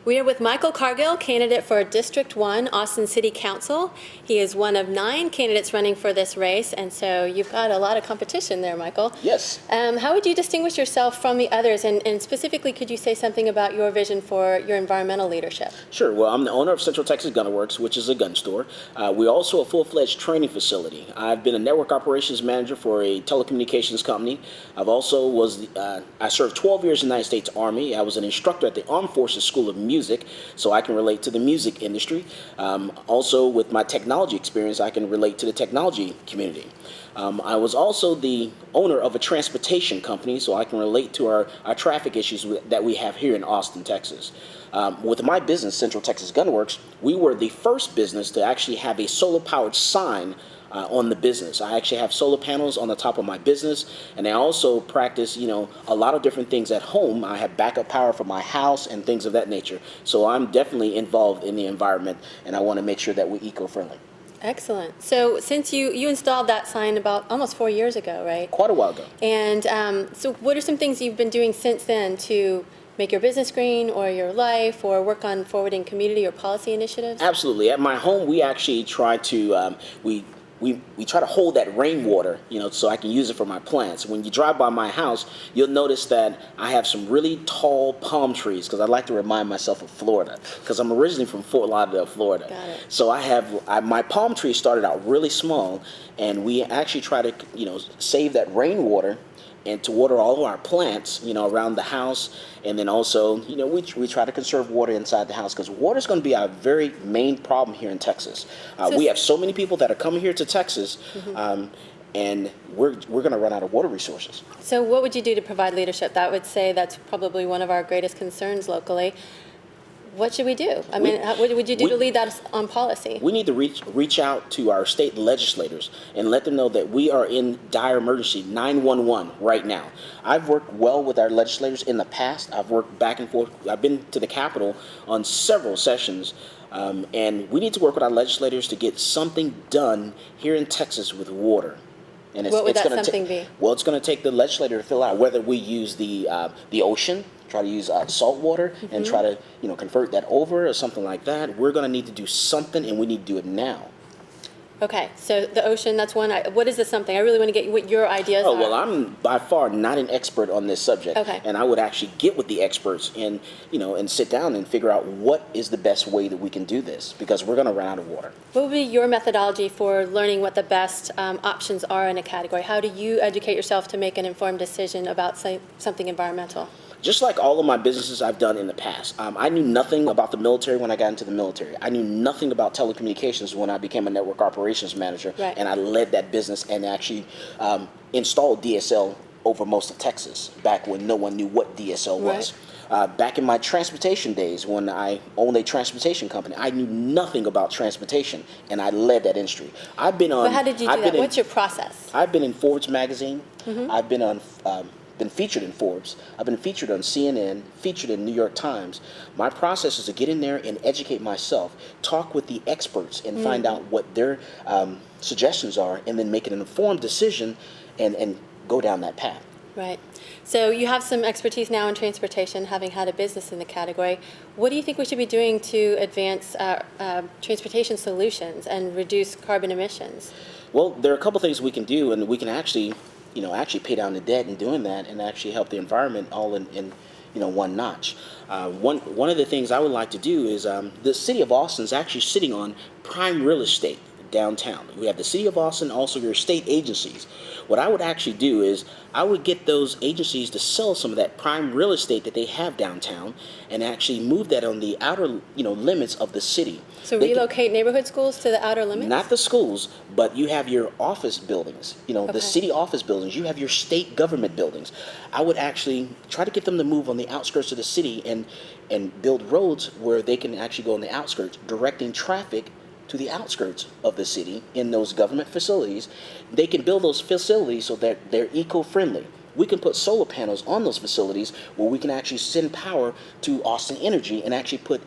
We are with Michael Cargill, candidate for District 1, Austin City Council. He is one of 9 candidates running for this race, and so you've got a lot of competition there, Michael. Yes. How would you distinguish yourself from the others, and specifically, could you say something about your vision for your environmental leadership? Sure. Well, I'm the owner of Central Texas Gun Works, which is a gun store. We're also a full-fledged training facility. I've been a network operations manager for a telecommunications company. I served 12 years in the United States Army. I was an instructor at the Armed Forces School of Music, so I can relate to the music industry. Also, with my technology experience, I can relate to the technology community. I was also the owner of a transportation company, so I can relate to our traffic issues that we have here in Austin, Texas. With my business, Central Texas Gun Works, we were the first business to actually have a solar-powered sign on the business. I actually have solar panels on the top of my business, and I also practice, a lot of different things at home. I have backup power for my house and things of that nature. So I'm definitely involved in the environment, and I want to make sure that we're eco-friendly. Excellent. So since you installed that sign about almost 4 years ago, right? Quite a while ago. And so what are some things you've been doing since then to make your business green or your life or work on forwarding community or policy initiatives? Absolutely. At my home, we actually try to, we try to hold that rainwater, so I can use it for my plants. When you drive by my house, you'll notice that I have some really tall palm trees because I like to remind myself of Florida because I'm originally from Fort Lauderdale, Florida. Got it. So my palm tree started out really small, and we actually try to, save that rainwater and to water all of our plants, around the house. And then also, we try to conserve water inside the house because water is going to be our very main problem here in Texas. We have so many people that are coming here to Texas, and we're going to run out of water resources. So what would you do to provide leadership? That would say that's probably one of our greatest concerns locally. What should we do? I mean, what would you do to lead that on policy? We need to reach out to our state legislators and let them know that we are in dire emergency, 911 right now. I've worked well with our legislators in the past. I've worked back and forth. I've been to the Capitol on several sessions, and we need to work with our legislators to get something done here in Texas with water. And what would that something be? Well, it's going to take the legislator to fill out whether we use the ocean, try to use salt water, and try to convert that over or something like that. We're going to need to do something, and we need to do it now. Okay, so the ocean, that's one. What is the something? I really want to get what your ideas are. Oh, well, I'm by far not an expert on this subject. Okay. And I would actually get with the experts and, and sit down and figure out what is the best way that we can do this because we're going to run out of water. What would be your methodology for learning what the best options are in a category? How do you educate yourself to make an informed decision about, say, something environmental? Just like all of my businesses I've done in the past, I knew nothing about the military when I got into the military. I knew nothing about telecommunications when I became a network operations manager, right. And I led that business and actually installed DSL over most of Texas back when no one knew what DSL was. Right. Back in my transportation days when I owned a transportation company, I knew nothing about transportation, and I led that industry. I've been on. But how did you do that? What's your process? I've been in Forbes magazine. I've been on. Been featured in Forbes. I've been featured on CNN, featured in New York Times. My process is to get in there and educate myself, talk with the experts and find out what their suggestions are, and then make an informed decision and go down that path. Right. So you have some expertise now in transportation, having had a business in the category. What do you think we should be doing to advance transportation solutions and reduce carbon emissions? Well, there are a couple things we can do, and we can actually pay down the debt in doing that and actually help the environment all in one notch. One of the things I would like to do is the city of Austin is actually sitting on prime real estate downtown. We have the city of Austin, also your state agencies. What I would actually do is I would get those agencies to sell some of that prime real estate that they have downtown and actually move that on the outer limits of the city. So relocate neighborhood schools to the outer limits? Not the schools, but you have your office buildings, the city office buildings. You have your state government buildings. I would actually try to get them to move on the outskirts of the city and build roads where they can actually go on the outskirts, directing traffic to the outskirts of the city in those government facilities. They can build those facilities so that they're eco-friendly. We can put solar panels on those facilities where we can actually send power to Austin Energy and actually put,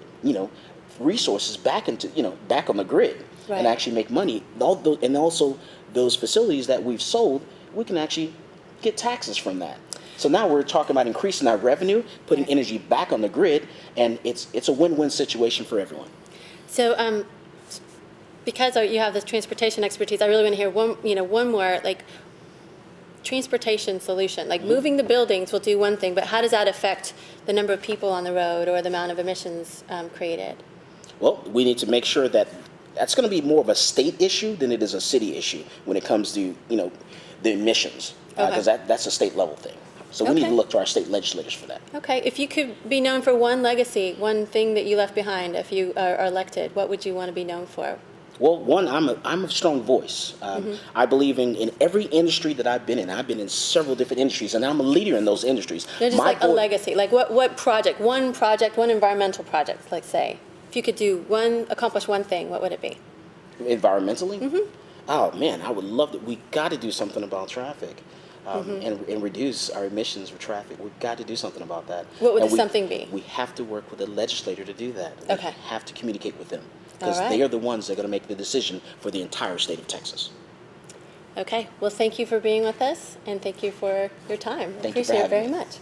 resources back into, back on the grid, right, and actually make money. And also those facilities that we've sold, we can actually get taxes from that. So now we're talking about increasing our revenue, putting energy back on the grid, and it's a win-win situation for everyone. So, because you have this transportation expertise, I really want to hear one more like transportation solution. Like moving the buildings will do one thing, but how does that affect the number of people on the road or the amount of emissions created? Well, we need to make sure that that's going to be more of a state issue than it is a city issue when it comes to the emissions, because that's a state level thing. So we need to look to our state legislators for that. Okay, if you could be known for one legacy, one thing that you left behind, if you are elected, what would you want to be known for? Well, one, I'm a strong voice. I believe in every industry that I've been in. I've been in several different industries, and I'm a leader in those industries. No, just like a legacy. Like what one environmental project, like say. If you could accomplish one thing, what would it be? Environmentally? Mm-hmm. Oh, man, I would love to. We got to do something about traffic and reduce our emissions for traffic. We've got to do something about that. What would something be? We have to work with the legislator to do that. Okay. We have to communicate with them, because they are the ones that are going to make the decision for the entire state of Texas. Okay. Well, thank you for being with us, and thank you for your time. Thank you for appreciate it having very me. much.